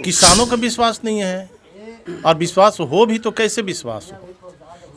किसानों का विश्वास नहीं है, और विश्वास हो भी तो कैसे विश्वास हो।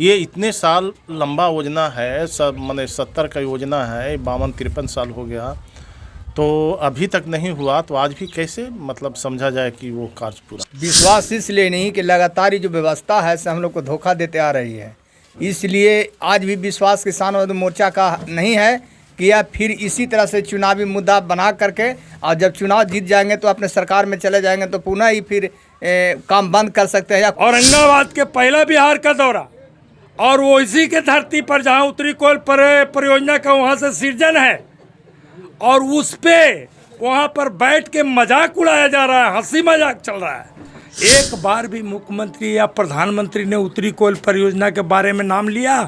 ये इतने साल लंबा योजना है, सब मैंने 70 का योजना है, 52-53 साल हो गया, तो अभी तक नहीं हुआ, तो आज भी कैसे मतलब समझा जाए कि वो कार्य पूरा। विश्वास इसलिए नहीं कि लगातार ये जो व्यवस्था है से हम लोग को धोखा देते आ रही है, इसलिए आज भी विश्वास किसान मजदूर मोर्चा का नहीं है कि या फिर इसी तरह से चुनावी मुद्दा बना करके और जब चुनाव जीत जाएंगे तो अपने सरकार में चले जाएंगे तो पुनः ही फिर काम बंद कर सकते हैं। औरंगाबाद के पहला बिहार का दौरा और वो इसी के धरती पर जहाँ उत्तरी कोयल परियोजना का वहाँ से सृजन है और उस पे वहाँ पर बैठ के मजाक उड़ाया जा रहा है, हंसी मजाक चल रहा है। एक बार भी मुख्यमंत्री या प्रधानमंत्री ने उत्तरी कोयल परियोजना के बारे में नाम लिया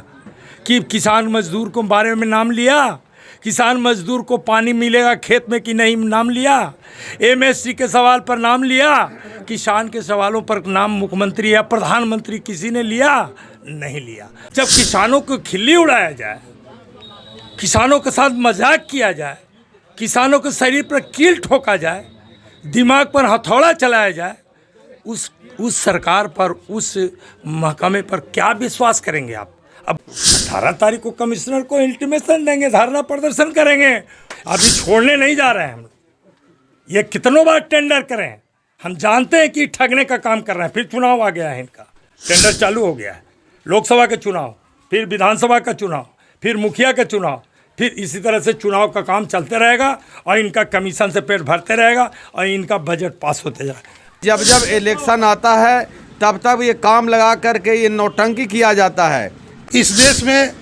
कि किसान मजदूर को बारे में नाम लिया, किसान मजदूर को पानी मिलेगा खेत में कि नहीं नाम लिया, एमएससी के सवाल पर नाम लिया, किसान के सवालों पर नाम मुख्यमंत्री या प्रधानमंत्री किसी ने लिया? नहीं लिया। जब किसानों को खिल्ली उड़ाया जाए, किसानों के साथ मजाक किया जाए, किसानों के शरीर पर कील ठोका जाए, दिमाग पर हथौड़ा चलाया जाए, उस सरकार पर, उस महकमे पर क्या विश्वास करेंगे आप? अब 18 तारीख को कमिश्नर को इंटीमेशन देंगे, धरना प्रदर्शन करेंगे। अभी छोड़ने नहीं जा रहे हैं हम। ये कितनों बार टेंडर करें, हम जानते हैं कि ठगने का काम कर रहे हैं। फिर चुनाव आ गया है, इनका टेंडर चालू हो गया है, लोकसभा के चुनाव, फिर विधानसभा का चुनाव, फिर मुखिया का चुनाव, फिर इसी तरह से चुनाव का काम चलते रहेगा और इनका कमीशन से पेट भरते रहेगा और इनका बजट पास होते जाएगा। जब जब इलेक्शन आता है तब तब ये काम लगा करके ये नौटंकी किया जाता है। इस देश में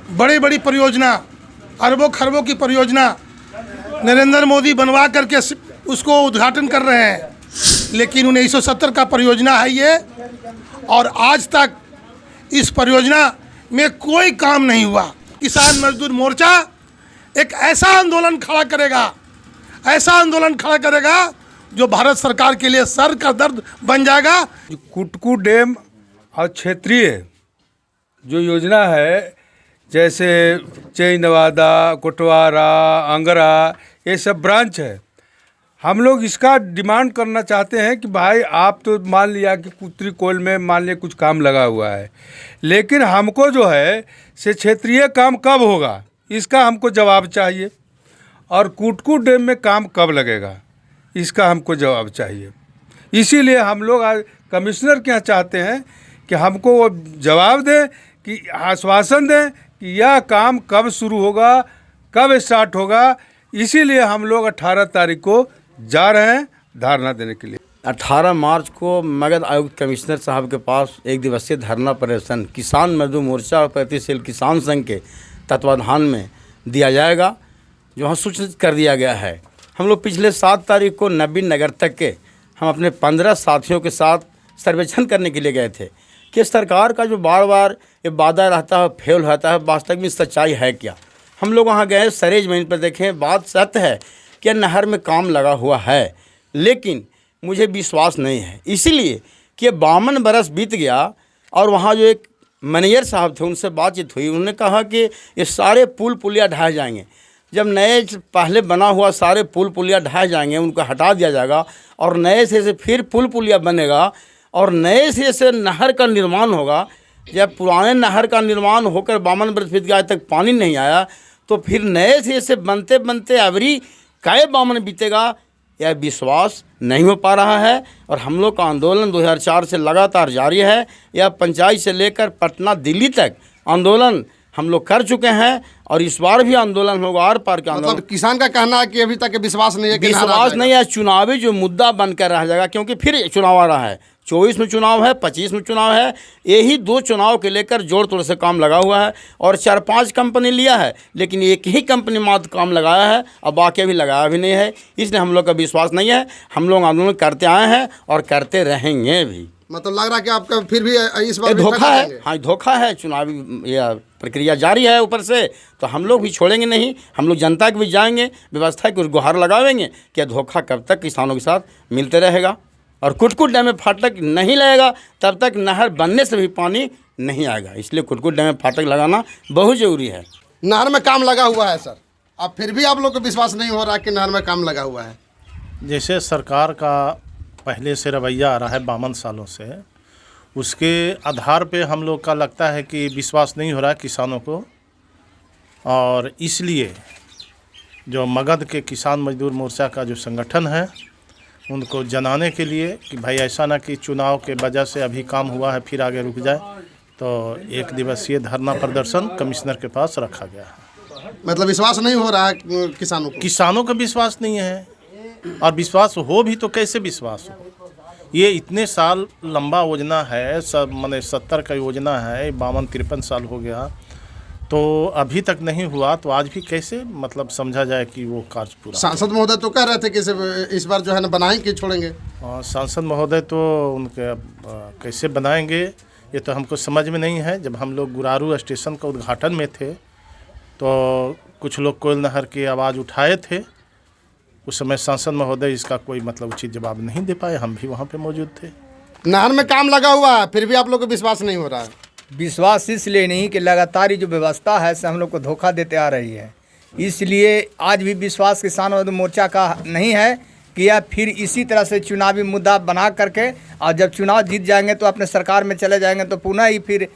बड़ी बड़ी परियोजना, अरबों खरबों की परियोजना नरेंद्र मोदी बनवा करके उसको उद्घाटन कर रहे हैं, लेकिन 1970 का परियोजना है ये, और आज तक इस परियोजना में कोई काम नहीं हुआ। किसान मजदूर मोर्चा एक ऐसा आंदोलन खड़ा करेगा, ऐसा आंदोलन खड़ा करेगा जो भारत सरकार के लिए सर का दर्द बन जाएगा। कुटकू डैम और क्षेत्रीय जो योजना है, जैसे चई नवादा, कोटवारा, अंगरा, ये सब ब्रांच है, हम लोग इसका डिमांड करना चाहते हैं कि भाई आप तो मान लिया कि उत्तरी कोयल में मान लिया कुछ काम लगा हुआ है, लेकिन हमको जो है से क्षेत्रीय काम कब होगा इसका हमको जवाब चाहिए, और कुटकू डैम में काम कब लगेगा इसका हमको जवाब चाहिए। इसीलिए हम लोग आज कमिश्नर के यहाँ चाहते हैं कि हमको वो जवाब दें, कि आश्वासन दें कि यह काम कब शुरू होगा, कब स्टार्ट होगा। इसीलिए हम लोग 18 तारीख को जा रहे हैं धरना देने के लिए। 18 मार्च को मगध आयुक्त कमिश्नर साहब के पास एक दिवसीय धरना प्रदर्शन किसान मजदूर मोर्चा और प्रगतिशील किसान संघ के तत्वाधान में दिया जाएगा, जो वहाँ सूचित कर दिया गया है। हम लोग पिछले 7 तारीख को नबी नगर तक के हम अपने 15 साथियों के साथ सर्वेक्षण करने के लिए गए थे कि सरकार का जो बार बार ये वादा रहता है, फेल होता है, वास्तव में सच्चाई है क्या। हम लोग वहाँ गए, सरेज जमीन पर देखें, बात सत्य है कि नहर में काम लगा हुआ है, लेकिन मुझे विश्वास नहीं है, इसलिए कि 52 बरस बीत गया। और वहाँ जो एक मैनेजर साहब थे उनसे बातचीत हुई, उन्होंने कहा कि ये सारे पुल पुलिया ढाए जाएंगे। जब नए पहले बना हुआ सारे पुल पुलिया ढाए जाएंगे, उनको हटा दिया जाएगा और नए से फिर पुल पुलिया बनेगा और नए से नहर का निर्माण होगा। जब पुराने नहर का निर्माण होकर 52 बरस बीत गया, आज तक पानी नहीं आया, तो फिर नए से बनते बनते अवरी कै 52 बीतेगा, यह विश्वास नहीं हो पा रहा है। और हम लोग का आंदोलन 2004 से लगातार जारी है। यह पंचायत से लेकर पटना दिल्ली तक आंदोलन हम लोग कर चुके हैं और इस बार भी आंदोलन होगा, आर पार का आंदोलन। मतलब किसान का कहना है कि अभी तक विश्वास नहीं है, विश्वास नहीं है, चुनावी जो मुद्दा बनकर रह जाएगा, क्योंकि फिर चुनाव आ रहा है। 24 में चुनाव है, 25 में चुनाव है, यही 2 चुनाव के लेकर जोड़ तोड़ से काम लगा हुआ है। और 4-5 कंपनी लिया है, लेकिन एक ही कंपनी मात्र काम लगाया है और बाकी अभी लगाया भी नहीं है। इसलिए हम लोग का विश्वास नहीं है। हम लोग आंदोलन करते आए हैं और करते रहेंगे भी। मतलब लग रहा है कि आपका फिर भी इस बार धोखा है। हाँ, धोखा है। चुनावी यह प्रक्रिया जारी है ऊपर से, तो हम लोग भी छोड़ेंगे नहीं। हम लोग जनता के भी जाएंगे, व्यवस्था की गुहार लगावेंगे कि धोखा कब तक किसानों के साथ मिलते रहेगा। और कुटकुट डैम में फाटक नहीं लगेगा तब तक नहर बनने से भी पानी नहीं आएगा। इसलिए कुटकुट डैम में फाटक लगाना बहुत ज़रूरी है। नहर में काम लगा हुआ है सर, अब फिर भी आप लोग को विश्वास नहीं हो रहा कि नहर में काम लगा हुआ है। जैसे सरकार का पहले से रवैया आ रहा है 52 सालों से, उसके आधार पे हम लोग का लगता है कि विश्वास नहीं हो रहा है किसानों को। और इसलिए जो मगध के किसान मजदूर मोर्चा का जो संगठन है, उनको जनाने के लिए कि भाई ऐसा ना कि चुनाव के वजह से अभी काम हुआ है फिर आगे रुक जाए, तो 1 दिवसीय धरना प्रदर्शन कमिश्नर के पास रखा गया है। मतलब विश्वास नहीं हो रहा है किसानों का विश्वास नहीं है, और विश्वास हो भी तो कैसे विश्वास हो। ये इतने साल लंबा योजना है, सब माने 70 का योजना है, 52-53 साल हो गया, तो अभी तक नहीं हुआ, तो आज भी कैसे मतलब समझा जाए कि वो कार्य पूरा। सांसद महोदय तो कह रहे थे कि इस बार जो है ना बनाएंगे छोड़ेंगे। सांसद महोदय तो उनके कैसे बनाएंगे ये तो हमको समझ में नहीं है। जब हम लोग गुरारू स्टेशन का उद्घाटन में थे तो कुछ लोग कोयल नहर की आवाज़ उठाए थे, उस समय सांसद महोदय इसका कोई मतलब उचित जवाब नहीं दे पाए, हम भी वहाँ पे मौजूद थे। नहर में काम लगा हुआ है फिर भी आप लोग को विश्वास नहीं हो रहा है। विश्वास इसलिए नहीं कि लगातार जो व्यवस्था है से हम लोग को धोखा देते आ रही है, इसलिए आज भी विश्वास किसान मजदूर मोर्चा का नहीं है कि या फिर इसी तरह से चुनावी मुद्दा बना करके और जब चुनाव जीत जाएंगे तो अपने सरकार में चले जाएंगे तो पुनः ही फिर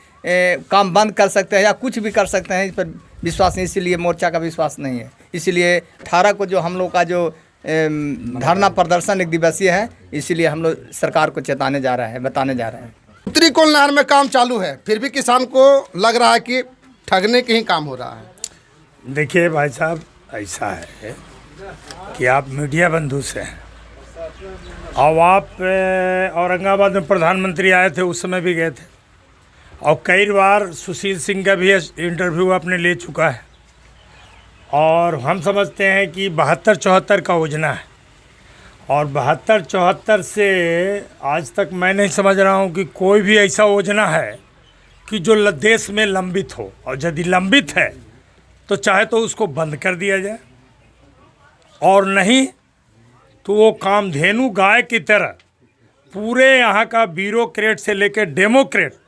काम बंद कर सकते हैं या कुछ भी कर सकते हैं। इस पर विश्वास नहीं, इसीलिए मोर्चा का विश्वास नहीं है। इसलिए 18 को जो हम लोग का जो धरना प्रदर्शन 1 दिवसीय है, इसीलिए हम लोग सरकार को चेताने जा रहे हैं, बताने जा रहे हैं। उत्तरी कोल नहर में काम चालू है फिर भी किसान को लग रहा है कि ठगने के ही काम हो रहा है। देखिए भाई साहब, ऐसा है कि आप मीडिया बंधु से हैं और आप औरंगाबाद में प्रधानमंत्री आए थे, उस समय भी गए थे, और कई बार सुशील सिंह का भी इंटरव्यू आपने ले चुका है। और हम समझते हैं कि 72-74 का योजना है, और 72-74 से आज तक मैं नहीं समझ रहा हूँ कि कोई भी ऐसा योजना है कि जो देश में लंबित हो, और यदि लंबित है तो चाहे तो उसको बंद कर दिया जाए, और नहीं तो वो कामधेनु गाय की तरह पूरे यहाँ का ब्यूरोक्रेट से लेकर डेमोक्रेट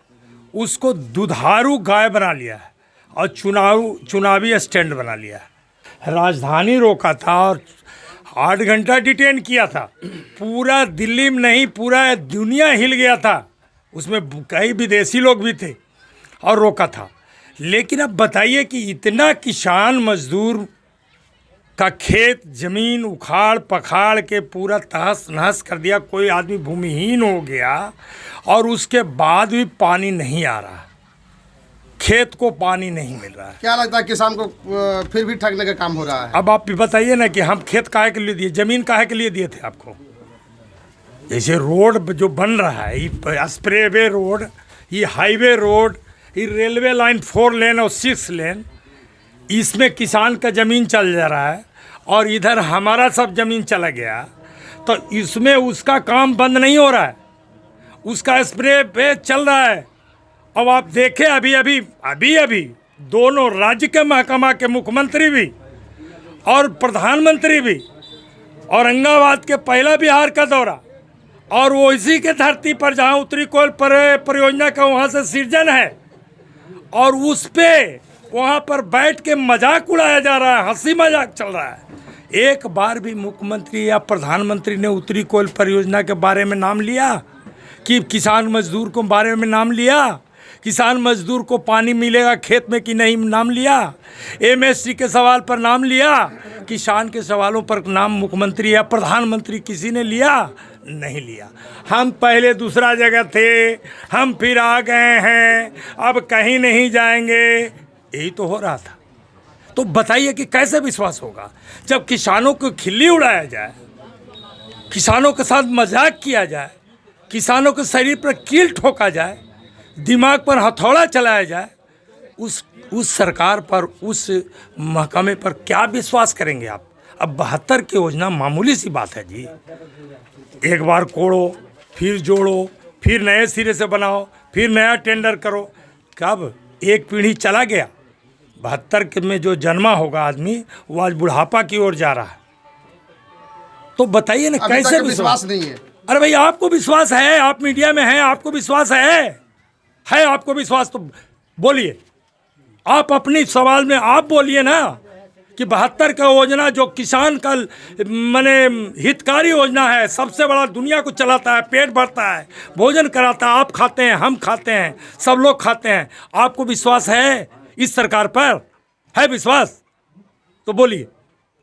उसको दुधारू गाय बना लिया है और चुनावी स्टैंड बना लिया है। राजधानी रोका था और 8 घंटा डिटेन किया था, पूरा दिल्ली में नहीं पूरा दुनिया हिल गया था, उसमें कई विदेशी लोग भी थे और रोका था। लेकिन अब बताइए कि इतना किसान मजदूर का खेत ज़मीन उखाड़ पखाड़ के पूरा तहस नहस कर दिया, कोई आदमी भूमिहीन हो गया, और उसके बाद भी पानी नहीं आ रहा, खेत को पानी नहीं मिल रहा है। क्या लगता है किसान को फिर भी ठगने का काम हो रहा है? अब आप बताइए ना कि हम खेत काहे के लिए दिए, ज़मीन काहे के लिए दिए थे आपको? जैसे रोड जो बन रहा है, ये स्प्रेवे रोड, ये हाईवे रोड, ये रेलवे लाइन 4 लेन और 6 लेन, इसमें किसान का ज़मीन चल जा रहा है और इधर हमारा सब ज़मीन चला गया, तो इसमें उसका काम बंद नहीं हो रहा है, उसका स्प्रे पे चल रहा है। अब आप देखें अभी दोनों राज्य के महकमा के मुख्यमंत्री भी और प्रधानमंत्री भी औरंगाबाद के पहला बिहार का दौरा, और वो इसी के धरती पर जहाँ उत्तरी कोयल परियोजना का वहाँ से सृजन है, और उस पे वहाँ पर बैठ के मजाक उड़ाया जा रहा है, हंसी मजाक चल रहा है। एक बार भी मुख्यमंत्री या प्रधानमंत्री ने उत्तरी कोयल परियोजना के बारे में नाम लिया कि किसान मजदूर को बारे में नाम लिया, किसान मजदूर को पानी मिलेगा खेत में कि नहीं नाम लिया, एमएससी के सवाल पर नाम लिया, किसान के सवालों पर नाम मुख्यमंत्री या प्रधानमंत्री किसी ने लिया? नहीं लिया। हम पहले दूसरा जगह थे, हम फिर आ गए हैं, अब कहीं नहीं जाएंगे, यही तो हो रहा था। तो बताइए कि कैसे विश्वास होगा जब किसानों को खिल्ली उड़ाया जाए, किसानों के साथ मजाक किया जाए, किसानों के शरीर पर कील ठोका जाए, दिमाग पर हथौड़ा चलाया जाए, उस सरकार पर, उस महकमे पर क्या विश्वास करेंगे आप? अब 72 की योजना मामूली सी बात है जी, एक बार कोड़ो फिर जोड़ो फिर नए सिरे से बनाओ फिर नया टेंडर करो, कब एक पीढ़ी चला गया। 72 में जो जन्मा होगा आदमी वो आज बुढ़ापा की ओर जा रहा है, तो बताइए ना कैसे विश्वास नहीं है? अरे भाई आपको विश्वास है, आप मीडिया में हैं, आपको विश्वास है आपको विश्वास तो बोलिए, आप अपनी सवाल में आप बोलिए ना कि 72 का योजना जो किसान का माने हितकारी योजना है, सबसे बड़ा दुनिया को चलाता है, पेट भरता है, भोजन कराता है, आप खाते हैं, हम खाते हैं, सब लोग खाते हैं। आपको विश्वास है इस सरकार पर? है विश्वास? तो बोलिए।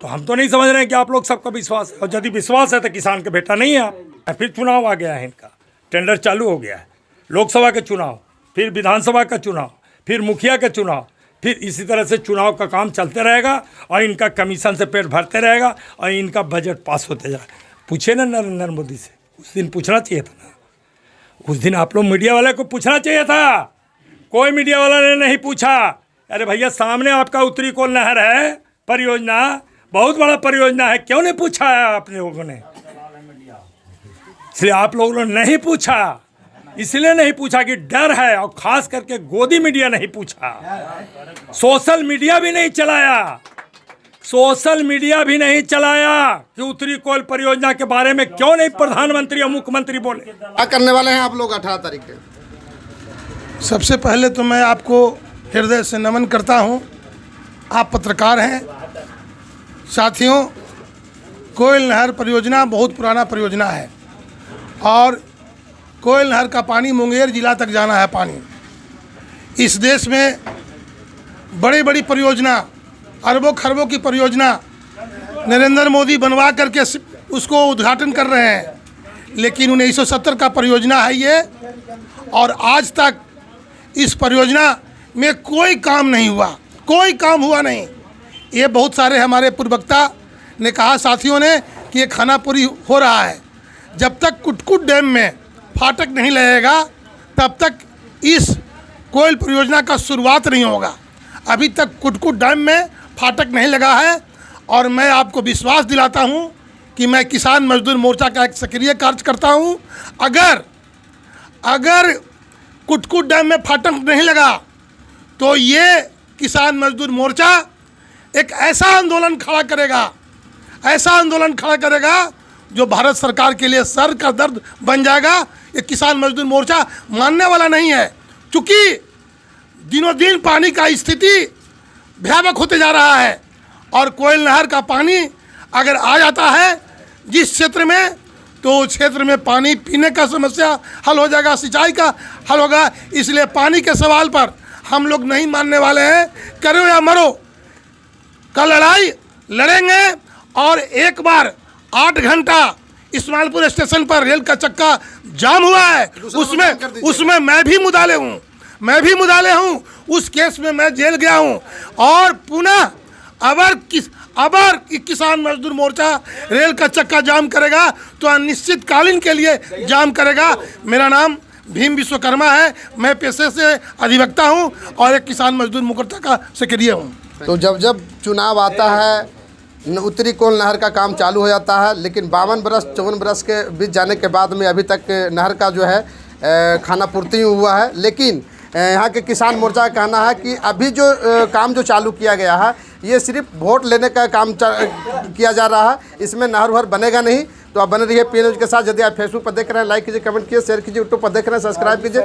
तो हम तो नहीं समझ रहे हैं कि आप लोग सबका विश्वास है, और यदि विश्वास है तो किसान का बेटा नहीं है आप। फिर चुनाव आ गया है, इनका टेंडर चालू हो गया है, लोकसभा के चुनाव, फिर विधानसभा का चुनाव, फिर मुखिया का चुनाव, फिर इसी तरह से चुनाव का काम चलते रहेगा और इनका कमीशन से पेट भरते रहेगा और इनका बजट पास होते जाएगा। पूछे ना नरेंद्र मोदी से, उस दिन पूछना चाहिए था ना, उस दिन आप लोग मीडिया वाले को पूछना चाहिए था। कोई मीडिया वाला ने नहीं पूछा। अरे भैया, सामने आपका उत्तरी कोल नहर है परियोजना, बहुत बड़ा परियोजना है, क्यों नहीं पूछा है आप लोगों ने? इसलिए आप लोगों ने नहीं पूछा, इसलिए नहीं पूछा कि डर है, और खास करके गोदी मीडिया नहीं पूछा, सोशल मीडिया भी नहीं चलाया, सोशल मीडिया भी नहीं चलाया कि उत्तरी कोल परियोजना के बारे में क्यों नहीं प्रधानमंत्री और मुख्यमंत्री बोले। क्या करने वाले हैं आप लोग 18 तारीख के? सबसे पहले तो मैं आपको हृदय से नमन करता हूं। आप पत्रकार हैं। साथियों, कोयल नहर परियोजना बहुत पुराना परियोजना है और कोयल नहर का पानी मुंगेर जिला तक जाना है। पानी इस देश में बड़ी बड़ी परियोजना, अरबों खरबों की परियोजना नरेंद्र मोदी बनवा करके उसको उद्घाटन कर रहे हैं, लेकिन 1970 का परियोजना है ये, और आज तक इस परियोजना में कोई काम नहीं हुआ, कोई काम हुआ नहीं। ये बहुत सारे हमारे पूर्ववक्ता ने कहा, साथियों ने, कि ये खानापुरी हो रहा है। जब तक कुटकुट डैम में फाटक नहीं लगेगा तब तक इस कोयल परियोजना का शुरुआत नहीं होगा। अभी तक कुटकुट डैम में फाटक नहीं लगा है, और मैं आपको विश्वास दिलाता हूं कि मैं किसान मजदूर मोर्चा का एक सक्रिय कार्यकर्ता हूं। अगर कुटकुट डैम में फाटक नहीं लगा तो ये किसान मजदूर मोर्चा एक ऐसा आंदोलन खड़ा करेगा, ऐसा आंदोलन खड़ा करेगा जो भारत सरकार के लिए सर का दर्द बन जाएगा। ये किसान मजदूर मोर्चा मानने वाला नहीं है, क्योंकि दिनों दिन पानी का स्थिति भयावह होते जा रहा है, और कोयल नहर का पानी अगर आ जाता है जिस क्षेत्र में, तो उस क्षेत्र में पानी पीने का समस्या हल हो जाएगा, सिंचाई का हल होगा। इसलिए पानी के सवाल पर हम लोग नहीं मानने वाले हैं। करो या मरो, का लड़ाई लड़ेंगे। और एक बार 8 घंटा इस्माइलपुर स्टेशन पर रेल का चक्का जाम हुआ है, उसमें मैं भी मुदाले हूँ, उस केस में मैं जेल गया हूँ। और पुनः अगर किसान मजदूर मोर्चा रेल का चक्का जाम करेगा तो अनिश्चितकालीन के लिए जाम करेगा। मेरा नाम भीम विश्वकर्मा है, मैं पेशे से अधिवक्ता हूँ और एक किसान मजदूर मोर्चा का सक्रिय हूँ। तो जब चुनाव आता है, उत्तरी कोल नहर का काम चालू हो जाता है, लेकिन 52 बरस 54 बरस के बीत जाने के बाद में अभी तक नहर का जो है खानापूर्ति हुआ है। लेकिन यहाँ के किसान मोर्चा का कहना है कि अभी जो काम जो चालू किया गया है, ये सिर्फ वोट लेने का काम किया जा रहा है, इसमें नहर वहर बनेगा नहीं। तो आप बने रहिए PN न्यूज़ के साथ। यदि आप फेसबुक पर देख रहे हैं, लाइक कीजिए, कमेंट कीजिए, शेयर कीजिए, यूट्यूब पर देख रहे हैं, सब्सक्राइब कीजिए।